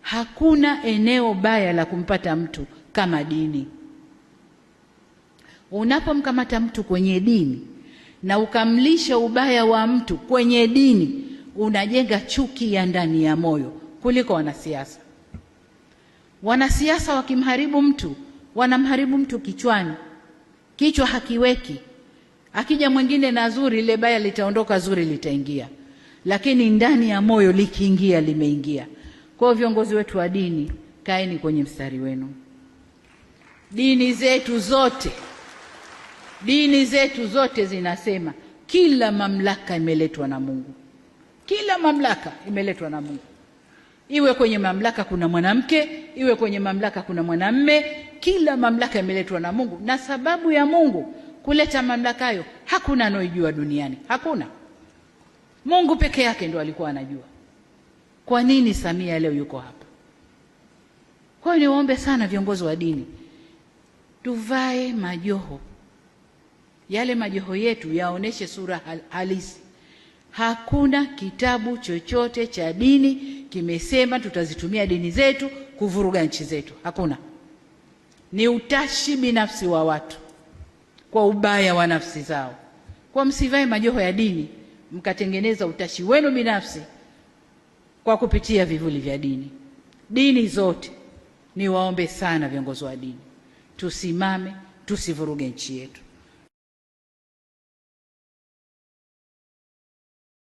Hakuna eneo baya la kumpata mtu kama dini. Unapomkamata mtu kwenye dini na ukamlisha ubaya wa mtu kwenye dini, unajenga chuki ya ndani ya moyo kuliko wanasiasa. Wanasiasa wakimharibu mtu, wanamharibu mtu kichwani, kichwa hakiweki. Akija mwingine na zuri, ile baya litaondoka, zuri litaingia, lakini ndani ya moyo likiingia, limeingia. Kwa hiyo viongozi wetu wa dini, kaeni kwenye mstari wenu. Dini zetu zote zinasema kila mamlaka imeletwa na Mungu. Kila mamlaka imeletwa na Mungu. Iwe kwenye mamlaka kuna mwanamke, iwe kwenye mamlaka kuna mwanamme, kila mamlaka imeletwa na Mungu. Na sababu ya Mungu kuleta mamlaka hayo, hakuna anojua duniani. Hakuna. Mungu peke yake ndo alikuwa anajua. Kwa nini Samia leo yuko hapa? Kwa hiyo niwaombe sana viongozi wa dini, tuvae majoho. Yale majoho yetu yaoneshe sura halisi. Hakuna kitabu chochote cha dini kimesema tutazitumia dini zetu kuvuruga nchi zetu. Hakuna. Ni utashi binafsi wa watu kwa ubaya wa nafsi zao. Kwa msivae majoho ya dini mkatengeneza utashi wenu binafsi kwa kupitia vivuli vya dini. Dini zote, niwaombe sana viongozi wa dini, tusimame, tusivuruge nchi yetu.